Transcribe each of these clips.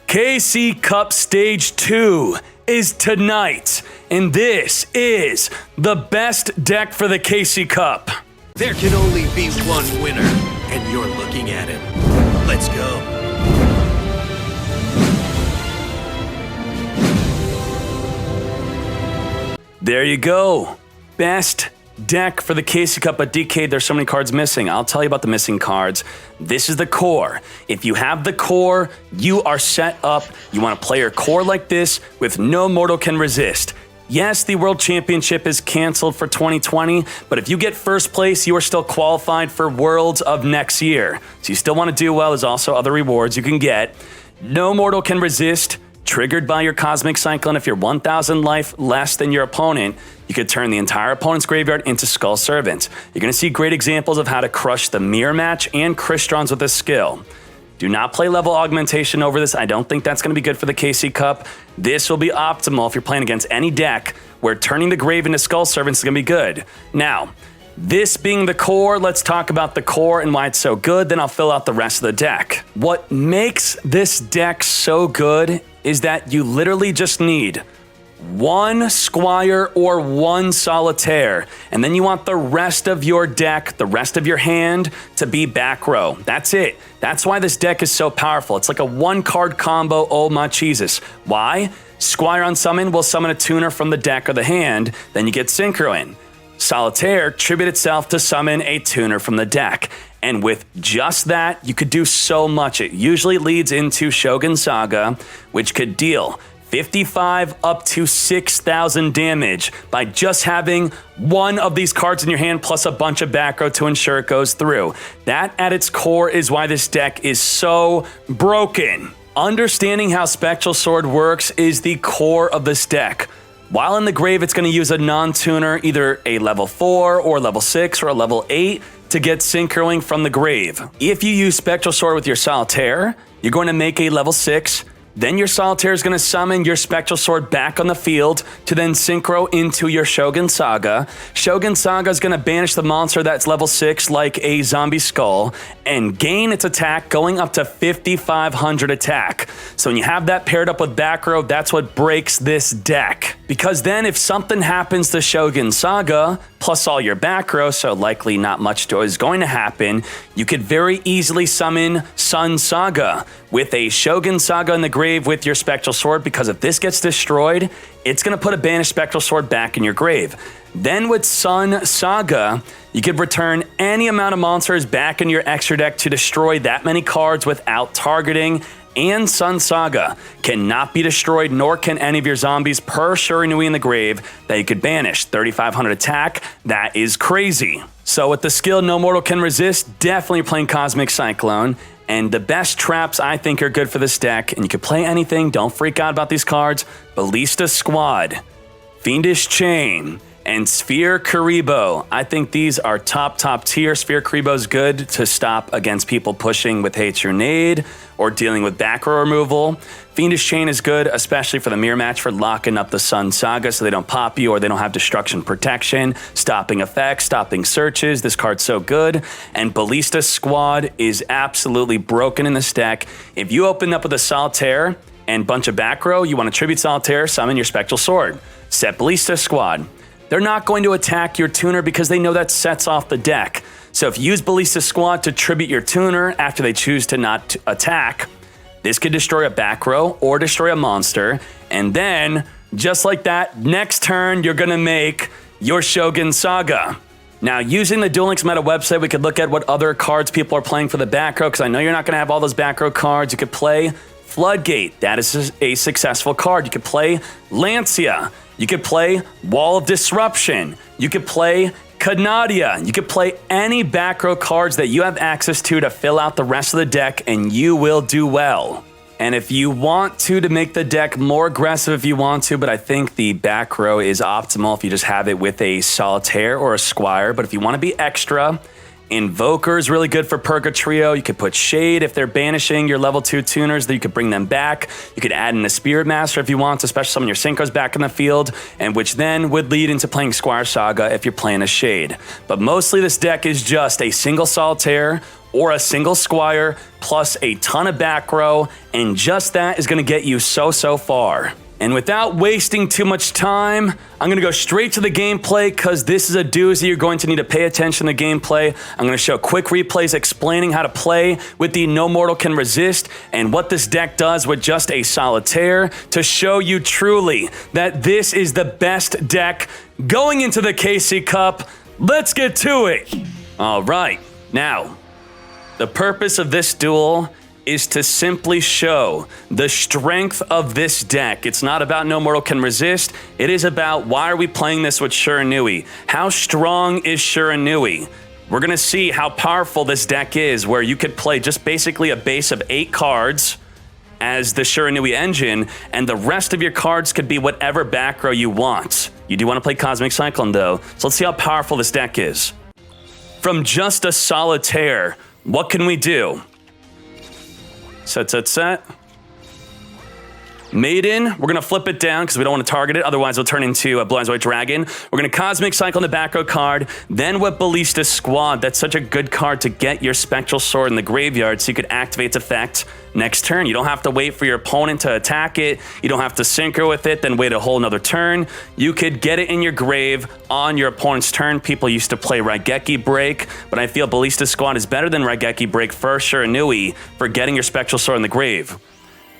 KC Cup Stage 2 is tonight, and this is the best deck for the KC Cup. There can only be one winner, and you're looking at him. Let's go. There you go. Best deck for the KC Cup at Dkayed. There's so many cards missing. I'll tell you about the missing cards. This is the core. If you have the core, you are set up. You want to play your core like this with no mortal can resist. Yes, the World Championship is canceled for 2020, but if you get first place, you are still qualified for Worlds of next year. So you still want to do well. There's also other rewards you can get. No mortal can resist. Triggered by your Cosmic Cyclone, if you're 1,000 life less than your opponent, you could turn the entire opponent's graveyard into Skull Servant. You're going to see great examples of how to crush the Mirror Match and Crystons with this skill. Do not play level augmentation over this. I don't think that's going to be good for the KC Cup. This will be optimal if you're playing against any deck where turning the grave into Skull Servants is going to be good. Now, this being the core, let's talk about the core and why it's so good, then I'll fill out the rest of the deck. What makes this deck so good is that you literally just need one Squire or one Solitaire, and then you want the rest of your deck, the rest of your hand, to be back row. That's it. That's why this deck is so powerful. It's like a one-card combo, oh my Jesus. Why? Squire on summon will summon a tuner from the deck or the hand, then you get Synchro in. Solitaire tribute itself to summon a tuner from the deck. And with just that, you could do so much. It usually leads into Shogun Saga, which could deal 55 up to 6,000 damage by just having one of these cards in your hand plus a bunch of back row to ensure it goes through. That at its core is why this deck is so broken. Understanding how Spectral Sword works is the core of this deck. While in the grave, it's going to use a non-tuner, either a level 4 or level 6 or a level 8 to get synchroing from the grave. If you use Spectral Sword with your Solitaire, you're going to make a level 6. Then your Solitaire is going to summon your Spectral Sword back on the field to then synchro into your Shogun Saga. Shogun Saga is going to banish the monster that's level 6 like a zombie skull and gain its attack going up to 5,500 attack. So when you have that paired up with back row, that's what breaks this deck. Because then if something happens to Shogun Saga, plus all your back row, so likely not much is going to happen, you could very easily summon Sun Saga with a Shogun Saga in the grave with your Spectral Sword, because if this gets destroyed, it's going to put a banished Spectral Sword back in your grave. Then with Sun Saga, you could return any amount of monsters back in your extra deck to destroy that many cards without targeting. And Sun Saga cannot be destroyed, nor can any of your zombies per Shiranui in the grave that you could banish. 3,500 attack, that is crazy. So with the skill No Mortal Can Resist, definitely playing Cosmic Cyclone. And the best traps I think are good for this deck, and you can play anything, don't freak out about these cards, Ballista Squad, Fiendish Chain, and Sphere Karibo. I think these are top tier. Sphere Karibo is good to stop against people pushing with Hatred Nade or dealing with back row removal. Fiendish Chain is good, especially for the Mirror Match, for locking up the Sun Saga so they don't pop you or they don't have Destruction Protection, stopping effects, stopping searches. This card's so good. And Ballista Squad is absolutely broken in this deck. If you open up with a Solitaire and bunch of back row, you want to tribute Solitaire, summon your Spectral Sword. Set Ballista Squad. They're not going to attack your tuner because they know that sets off the deck. So if you use Ballista Squad to tribute your tuner after they choose to not attack, this could destroy a back row or destroy a monster. And then, just like that, next turn, you're going to make your Shogun Saga. Now, using the Duel Links meta website, we could look at what other cards people are playing for the back row, because I know you're not going to have all those back row cards. You could play Floodgate. That is a successful card. You could play Lancia. You could play Wall of Disruption. You could play Canadia. You could play any back row cards that you have access to fill out the rest of the deck, and you will do well. And if you want to make the deck more aggressive if you want to, but I think the back row is optimal if you just have it with a Solitaire or a Squire. But if you want to be extra, Invoker is really good for Purgatrio. You could put Shade if they're banishing your level 2 tuners, that you could bring them back. You could add in a Spirit Master if you want, especially some of your Synchros back in the field, and which then would lead into playing Squire Saga if you're playing a Shade. But mostly this deck is just a single Solitaire or a single Squire plus a ton of back row, and just that is going to get you so far. And without wasting too much time, I'm going to go straight to the gameplay because this is a doozy. You're going to need to pay attention to the gameplay. I'm going to show quick replays explaining how to play with the No Mortal Can Resist and what this deck does with just a Solitaire to show you truly that this is the best deck going into the KC Cup. Let's get to it. All right. Now, the purpose of this duel is to simply show the strength of this deck. It's not about No Mortal Can Resist. It is about why are we playing this with Shiranui? How strong is Shiranui? We're gonna see how powerful this deck is, where you could play just basically a base of 8 cards as the Shiranui engine, and the rest of your cards could be whatever back row you want. You do want to play Cosmic Cyclone though, so let's see how powerful this deck is. From just a Solitaire, what can we do? Set. Maiden, we're going to flip it down because we don't want to target it. Otherwise, it'll turn into a Blue Eyes White Dragon. We're going to Cosmic Cycle on the back row card. Then with Ballista Squad, that's such a good card to get your Spectral Sword in the graveyard so you could activate its effect next turn. You don't have to wait for your opponent to attack it. You don't have to synchro with it, then wait a whole nother turn. You could get it in your grave on your opponent's turn. People used to play Raigeki Break, but I feel Ballista Squad is better than Raigeki Break for Shiranui for getting your Spectral Sword in the grave.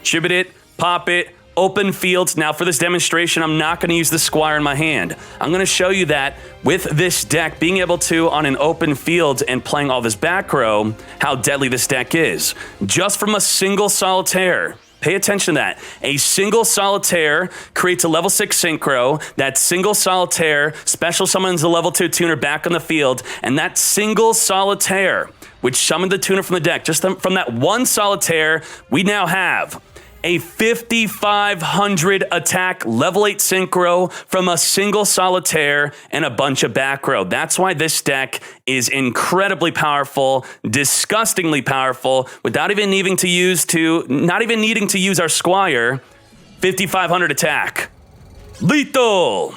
Tribute it. Pop it, open fields. Now for this demonstration, I'm not going to use the Squire in my hand. I'm going to show you that with this deck, being able to, on an open field and playing all this back row, how deadly this deck is. Just from a single Solitaire. Pay attention to that. A single Solitaire creates a level 6 synchro. That single Solitaire special summons a level 2 tuner back on the field, and that single Solitaire, which summoned the tuner from the deck, just from that one Solitaire, we now have a 5,500 attack level 8 synchro from a single Solitaire and a bunch of back row. That's why this deck is incredibly powerful, disgustingly powerful, without even needing to use our Squire. 5,500 attack. Lethal!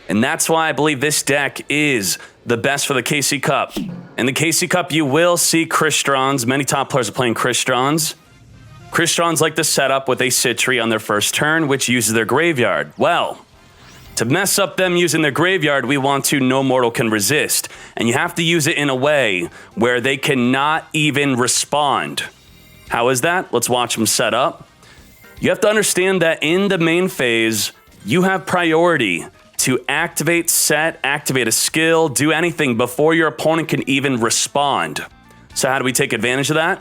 And that's why I believe this deck is the best for the KC Cup. In the KC Cup, you will see Kristrons. Many top players are playing Kristrons. Kristrons like to set up with a Citri on their first turn, which uses their graveyard. Well, to mess up them using their graveyard, we want to No Mortal Can Resist. And you have to use it in a way where they cannot even respond. How is that? Let's watch them set up. You have to understand that in the main phase, you have priority to activate, set, activate a skill, do anything before your opponent can even respond. So how do we take advantage of that?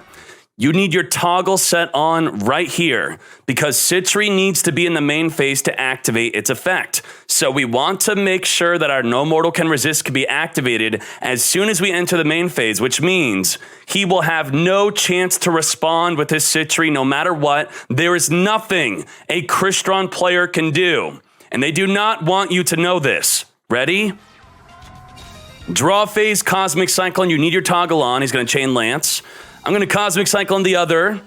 You need your toggle set on right here because Citri needs to be in the main phase to activate its effect. So we want to make sure that our No Mortal Can Resist can be activated as soon as we enter the main phase, which means he will have no chance to respond with his Citri no matter what. There is nothing a Crystron player can do, and they do not want you to know this. Ready? Draw phase, Cosmic Cyclone. You need your toggle on. He's going to Chain Lance. I'm going to Cosmic Cyclone the other.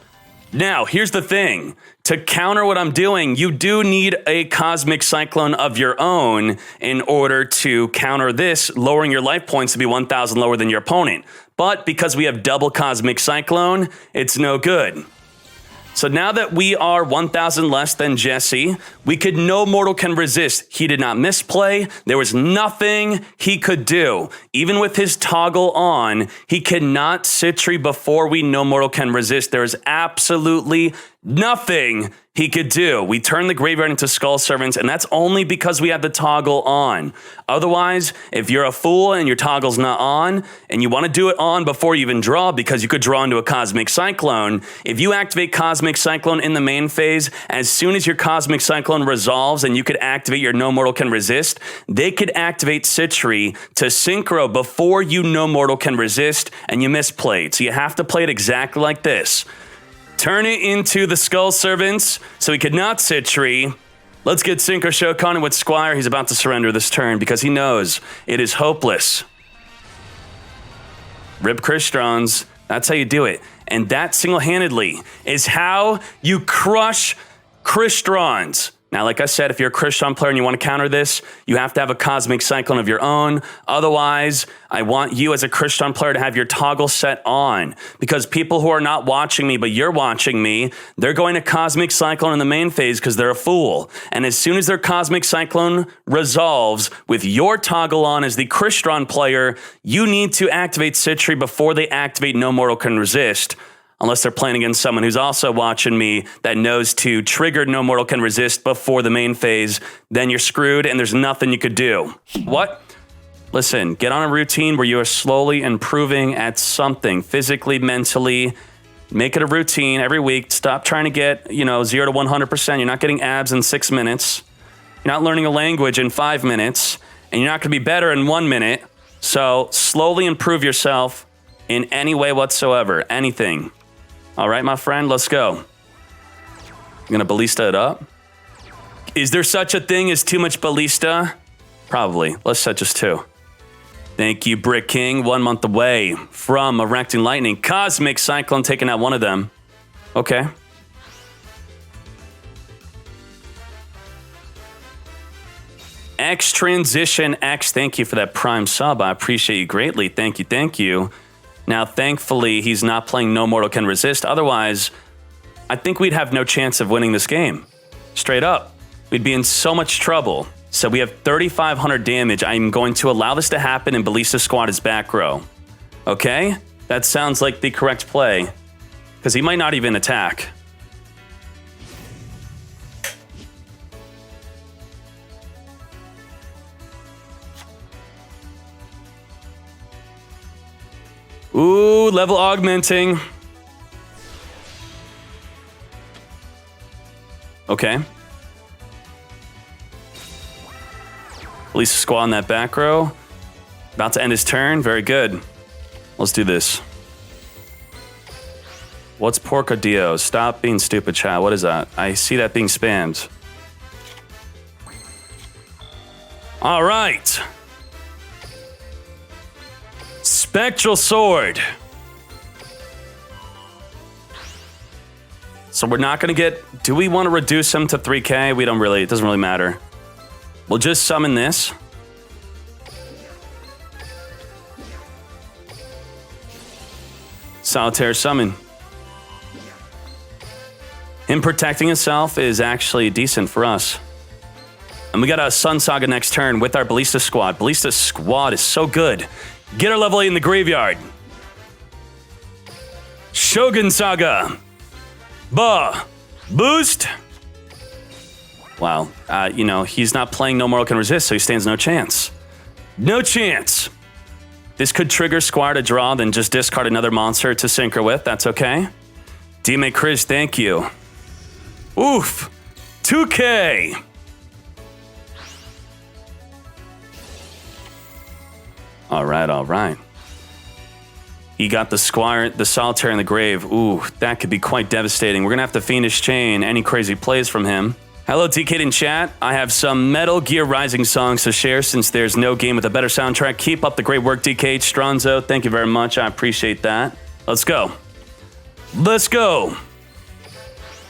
Now, here's the thing. To counter what I'm doing, you do need a Cosmic Cyclone of your own in order to counter this, lowering your life points to be 1,000 lower than your opponent. But because we have double Cosmic Cyclone, it's no good. So now that we are 1,000 less than Jesse, we could No Mortal Can Resist. He did not misplay. There was nothing he could do. Even with his toggle on, he cannot Citri before we No Mortal Can Resist. There is absolutely nothing he could do. We turn the graveyard into Skull Servants, and that's only because we have the toggle on. Otherwise, if you're a fool and your toggle's not on, and you want to do it on before you even draw because you could draw into a Cosmic Cyclone, if you activate Cosmic Cyclone in the main phase, as soon as your Cosmic Cyclone resolves and you could activate your No Mortal Can Resist, they could activate Citri to synchro before you No Mortal Can Resist, and you misplayed. So you have to play it exactly like this. Turn it into the Skull Servants so he could not Citri. Let's get Synchro Shokan with Squire. He's about to surrender this turn because he knows it is hopeless. Rip Kristrons. That's how you do it. And that single-handedly is how you crush Kristrons. Now, like I said, if you're a Crystron player and you want to counter this, you have to have a Cosmic Cyclone of your own. Otherwise, I want you as a Crystron player to have your toggle set on, because people who are not watching me, but you're watching me, they're going to Cosmic Cyclone in the main phase because they're a fool. And as soon as their Cosmic Cyclone resolves with your toggle on as the Crystron player, you need to activate Citry before they activate No Mortal Can Resist. Unless they're playing against someone who's also watching me that knows to trigger No Mortal Can Resist before the main phase, then you're screwed and there's nothing you could do. What? Listen, get on a routine where you are slowly improving at something, physically, mentally. Make it a routine every week. Stop trying to get, 0 to 100%. You're not getting abs in 6 minutes. You're not learning a language in 5 minutes. And you're not going to be better in 1 minute. So slowly improve yourself in any way whatsoever. Anything. All right, my friend, let's go. I'm going to ballista it up. Is there such a thing as too much ballista? Probably. Let's set just 2. Thank you, Brick King. 1 month away from Erecting Lightning. Cosmic Cyclone taking out one of them. Okay. X Transition X, thank you for that Prime sub. I appreciate you greatly. Thank you, thank you. Now, thankfully, he's not playing No Mortal Can Resist. Otherwise, I think we'd have no chance of winning this game. Straight up. We'd be in so much trouble. So we have 3,500 damage. I'm going to allow this to happen, and Ballista Squad is back row. Okay? That sounds like the correct play. Because he might not even attack. Ooh, level augmenting. Okay. Ballista Squad in that back row. About to end his turn. Very good. Let's do this. What's Porcadillo? Stop being stupid, chat. What is that? I see that being spammed. All right. Spectral Sword. So we're not going to get... Do we want to reduce him to 3k? We don't really... It doesn't really matter. We'll just summon this. Solitaire Summon. Him protecting himself is actually decent for us. And we got a Sun Saga next turn with our Ballista Squad. Ballista Squad is so good. Get our level 8 in the graveyard. Shogun Saga. Bah. Boost. Wow. He's not playing No Mortal Can Resist, so he stands no chance. No chance. This could trigger Squire to draw, then just discard another monster to synchro with. That's okay. D-May Chris, thank you. Oof. 2K. All right. He got the Squire, the Solitaire in the grave. Ooh, that could be quite devastating. We're going to have to Fiendish Chain any crazy plays from him. Hello, Dkayed in chat. I have some Metal Gear Rising songs to share since there's no game with a better soundtrack. Keep up the great work, Dkayed. Stronzo, thank you very much. I appreciate that. Let's go. Let's go.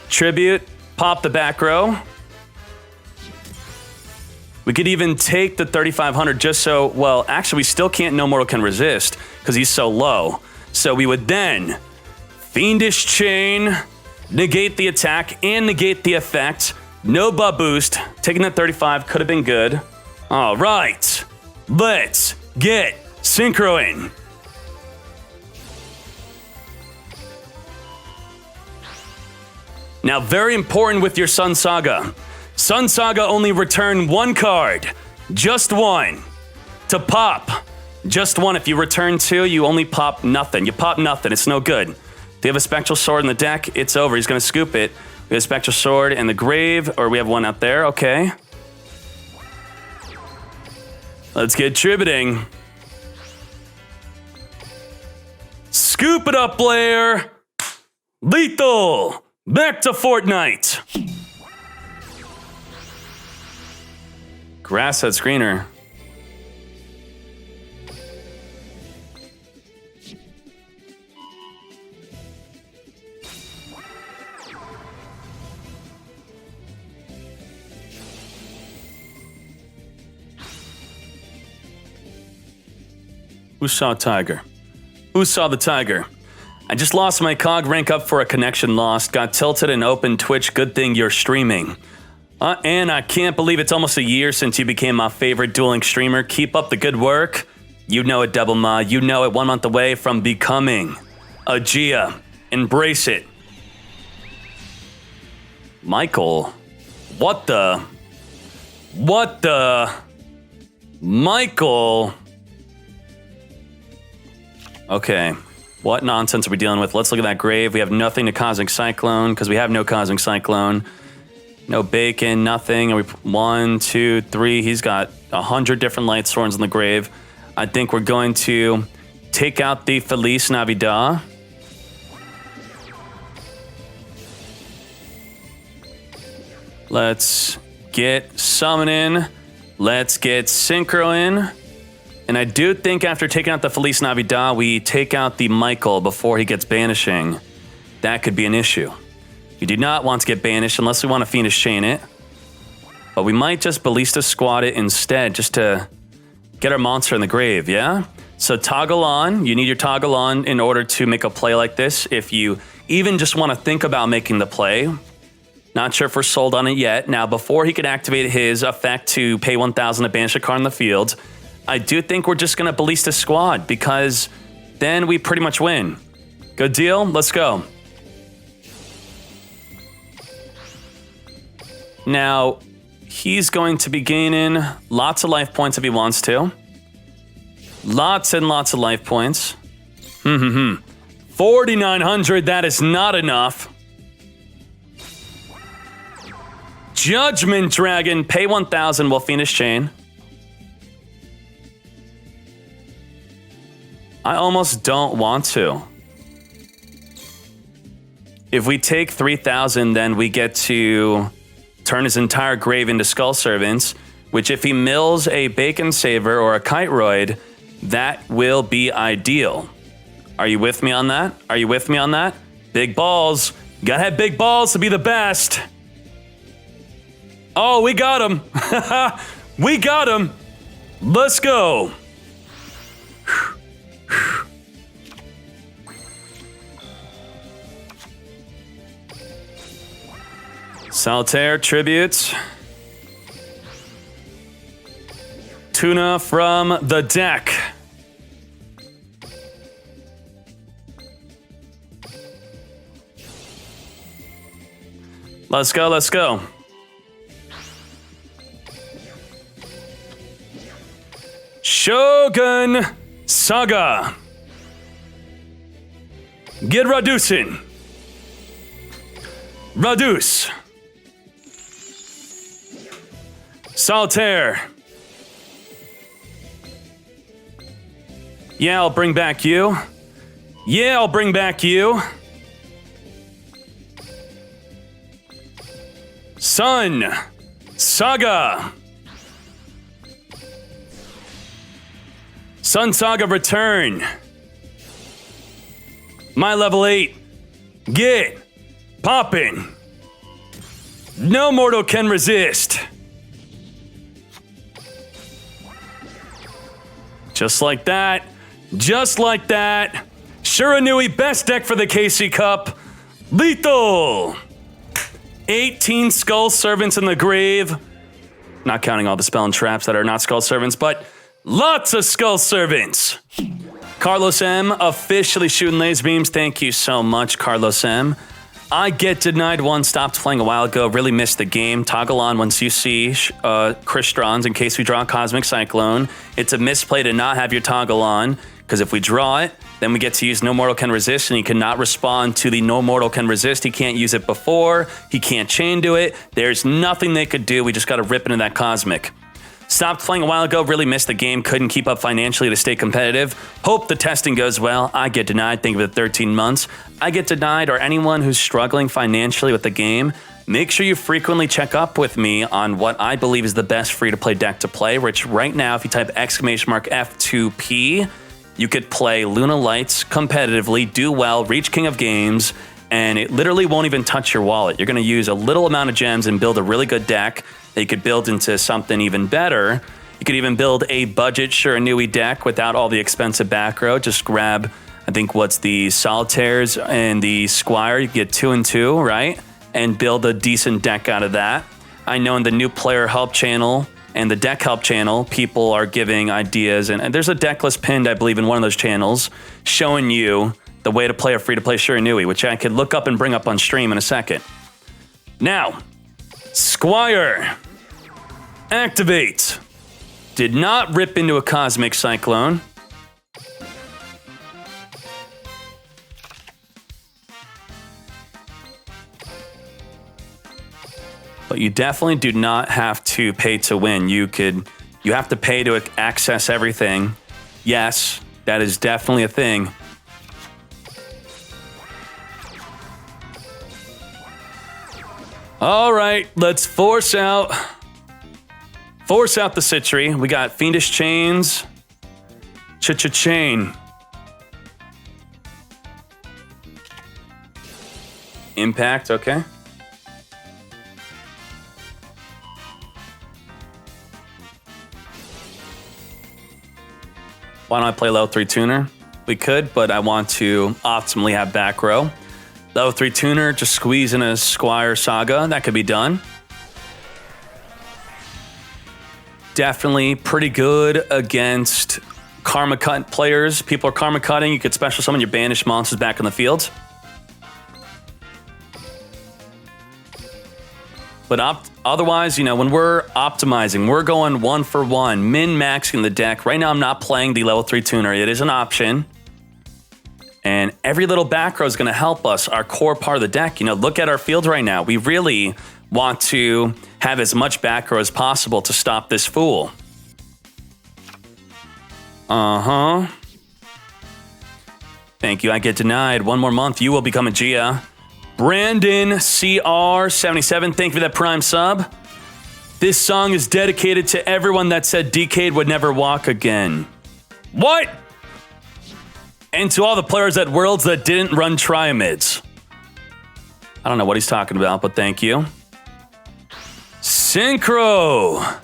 Tribute. Pop the back row. We could even take the 3,500 just so, well, actually, we still can't No Mortal Can Resist because he's so low. So we would then Fiendish Chain, negate the attack and negate the effect. No buff boost. Taking that 35 could have been good. All right. Let's get synchroing. Now, very important with your Sun Saga. Sun Saga only return 1 card. Just 1. To pop. Just 1. If you return 2, you only pop nothing. You pop nothing. It's no good. If you have a Spectral Sword in the deck, it's over. He's going to scoop it. We have a Spectral Sword in the grave, or we have one out there. Okay. Let's get tributing. Scoop it up, Blair. Lethal. Back to Fortnite. Grass head screener. Who saw Tiger? Who saw the Tiger? I just lost my cog rank up for a connection lost. Got tilted and opened Twitch. Good thing you're streaming. And I can't believe it's almost a year since you became my favorite dueling streamer. Keep up the good work. You know it, Double Ma. You know it. 1 month away from becoming a Gia. Embrace it. Michael. What the? Michael. Okay. What nonsense are we dealing with? Let's look at that grave. We have nothing to Cosmic Cyclone because we have no Cosmic Cyclone. No bacon, nothing. And we 1, 2, 3. He's got 100 different light swords in the grave. I think we're going to take out the Feliz Navidad. Let's get Summon in. Let's get Synchro in. And I do think after taking out the Feliz Navidad, we take out the Michael before he gets banishing. That could be an issue. You do not want to get banished unless we want to Fiendish Chain it. But we might just Ballista Squad it instead just to get our monster in the grave, yeah? So toggle on. You need your toggle on in order to make a play like this. If you even just want to think about making the play. Not sure if we're sold on it yet. Now, before he could activate his effect to pay 1,000 to banish a card in the field, I do think we're just going to Ballista Squad because then we pretty much win. Good deal? Let's go. Now, he's going to be gaining lots of life points if he wants to. Lots and lots of life points. 4,900, that is not enough. Judgment Dragon, pay 1,000, we'll Fiendish Chain. I almost don't want to. If we take 3,000, then we get to turn his entire grave into Skull Servants, which if he mills a Bacon Saver or a Kiteroid, that will be ideal. Are you with me on that? Are you with me on that? Big balls. You gotta have big balls to be the best. Oh, we got him. We got him. Let's go. Saltaire tributes. Tuna from the deck. Let's go, let's go. Shogun Saga. Get Radusin. Radus. Saltaire. Yeah, I'll bring back you. Yeah, I'll bring back you. Sun. Saga. Sun Saga return. My level 8. Get poppin'. No mortal can resist. Just like that. Just like that. Shiranui, best deck for the KC Cup. Lethal. 18 Skull Servants in the grave. Not counting all the spell and traps that are not Skull Servants, but lots of Skull Servants. Carlos M. officially shooting laser beams. Thank you so much, Carlos M. I get denied one. Stopped playing a while ago. Really missed the game. Toggle on once you see Kristrons in case we draw a Cosmic Cyclone. It's a misplay to not have your toggle on because if we draw it, then we get to use No Mortal Can Resist and he cannot respond to the No Mortal Can Resist. He can't use it before. He can't chain to it. There's nothing they could do. We just got to rip into that Cosmic. Stopped playing a while ago, really missed the game, couldn't keep up financially to stay competitive. Hope the testing goes well. I get denied, think of it 13 months. I get denied, or anyone who's struggling financially with the game, make sure you frequently check up with me on what I believe is the best free-to-play deck to play, which right now, if you type !F2P, you could play Luna Lights competitively, do well, reach King of Games, and it literally won't even touch your wallet. You're going to use a little amount of gems and build a really good deck that you could build into something even better. You could even build a budget Shiranui deck without all the expensive back row. Just grab, I think, what's the Solitaires and the Squire. You get 2 and 2, right? And build a decent deck out of that. I know in the new player help channel and the deck help channel, people are giving ideas. And there's a deck list pinned, I believe, in one of those channels showing you the way to play a free-to-play Shiranui, which I could look up and bring up on stream in a second. Now, Squire. Activate. Did not rip into a Cosmic Cyclone. But you definitely do not have to pay to win. You have to pay to access everything. Yes, that is definitely a thing. All right, let's force out the Citry. We got Fiendish Chains. Chain. Impact, okay. Why don't I play level 3 tuner? We could, but I want to optimally have back row. Level 3 tuner, just squeeze in a Squire Saga. That could be done. Definitely pretty good against Karma Cut players. People are Karma Cutting. You could special summon your banished monsters back in the field. But otherwise, when we're optimizing, we're going 1 for 1, min-maxing the deck. Right now, I'm not playing the level 3 tuner. It is an option. And every little back row is going to help us, our core part of the deck. Look at our field right now. We really want to have as much back row as possible to stop this fool. Uh-huh. Thank you. I get denied. 1 more month. You will become a Gia. Brandon CR77, thank you for that Prime sub. This song is dedicated to everyone that said Dkayed would never walk again. What? And to all the players at Worlds that didn't run Triamids. I don't know what he's talking about, but thank you. Synchro.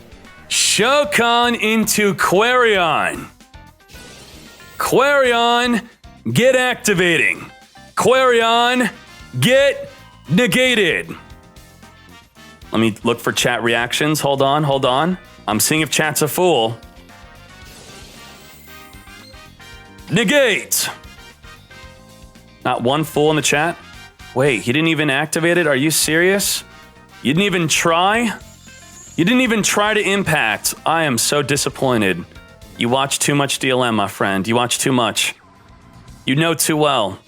Shokan into Quarion. Quarion, get activating. Quarion, get negated. Let me look for chat reactions. Hold on. I'm seeing if chat's a fool. Negate. Not one fool in the chat. Wait, he didn't even activate it? Are you serious? You didn't even try? You didn't even try to impact. I am so disappointed. You watch too much DLM, my friend. You watch too much. You know too well.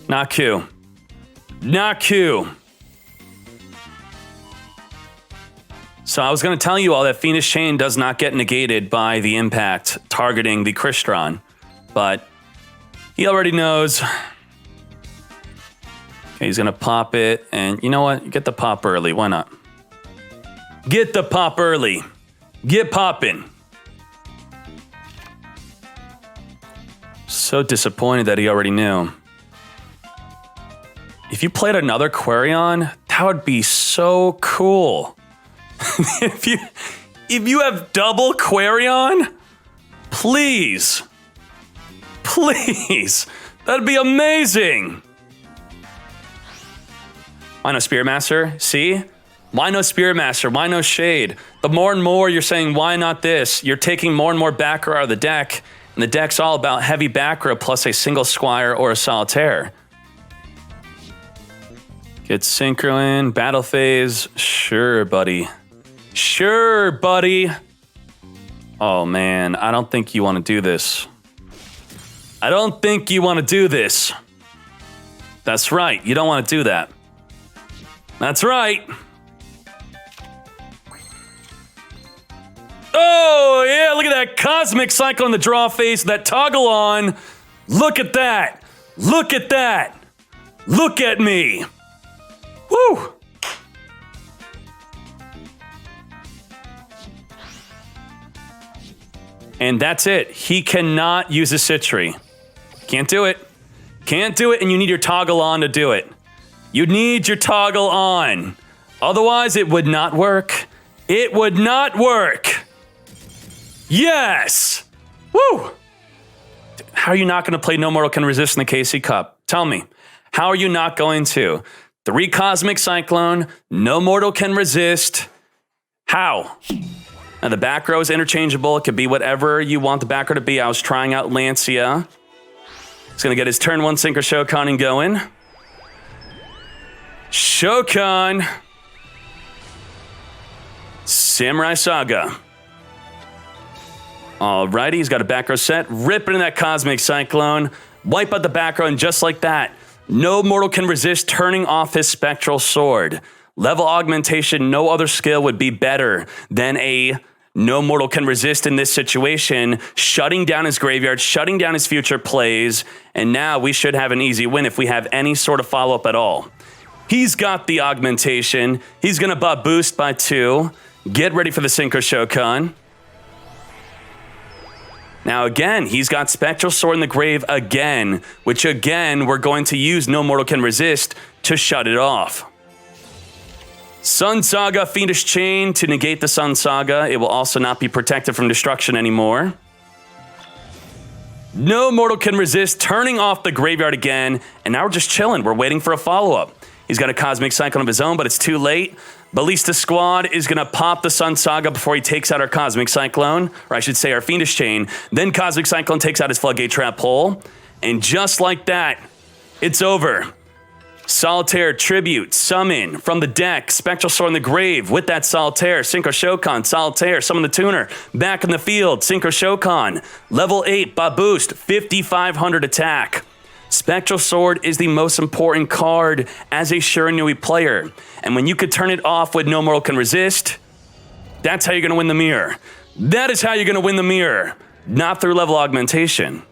Not Q. Not Q. So I was going to tell you all that Fiendish Chain does not get negated by the impact targeting the Crystron, but he already knows. Okay, he's going to pop it, and you know what? Get the pop early. Why not? Get the pop early. Get popping. So disappointed that he already knew. If you played another Quarion, that would be so cool. If you have double Quarion, please, that'd be amazing. Why no Spirit Master? See? Why no Spirit Master? Why no Shade? The more and more you're saying, why not this? You're taking more and more back row out of the deck, and the deck's all about heavy back row plus a single Squire or a Solitaire. Get Synchro in, battle phase. Sure, buddy. Sure, buddy. Oh, man. I don't think you want to do this. I don't think you want to do this. That's right. You don't want to do that. That's right. Oh, yeah. Look at that Cosmic Cycle in the draw phase. That toggle on. Look at that. Look at that. Look at me. Woo! And that's it. He cannot use a Citry. Can't do it. Can't do it, and you need your toggle on to do it. You need your toggle on. Otherwise, it would not work. It would not work. Yes! Woo! How are you not going to play No Mortal Can Resist in the KC Cup? Tell me. How are you not going to? 3 Cosmic Cyclone, No Mortal Can Resist. How? Now the back row is interchangeable. It could be whatever you want the back row to be. I was trying out Lancia. He's going to get his turn 1 Synchro Shokan going. Shokan. Samurai Saga. Alrighty, he's got a back row set. Rip into that Cosmic Cyclone. Wipe out the back row, and just like that, No Mortal Can Resist turning off his Spectral Sword. Level augmentation, no other skill would be better than a No Mortal Can Resist in this situation, shutting down his graveyard, shutting down his future plays, and now we should have an easy win if we have any sort of follow-up at all. He's got the augmentation. He's going to buff boost by 2. Get ready for the Synchro Shokan. Now again, he's got Spectral Sword in the grave again, which again, we're going to use No Mortal Can Resist to shut it off. Sun Saga, Fiendish Chain to negate the Sun Saga. It will also not be protected from destruction anymore. No Mortal Can Resist, turning off the graveyard again, and now we're just chilling. We're waiting for a follow-up. He's got a Cosmic Cyclone of his own, but it's too late. Ballista Squad is going to pop the Sun Saga before he takes out our Cosmic Cyclone, or I should say our Fiendish Chain. Then Cosmic Cyclone takes out his Floodgate Trap Hole, and just like that, it's over. Solitaire, Tribute, Summon from the deck, Spectral Sword in the grave with that Solitaire, Synchro Shokan, Solitaire, Summon the Tuner, back in the field, Synchro Shokan, level 8, boost, 5,500 attack. Spectral Sword is the most important card as a Shiranui player, and when you could turn it off with No Mortal Can Resist, that's how you're going to win the mirror. That is how you're going to win the mirror, not through level augmentation.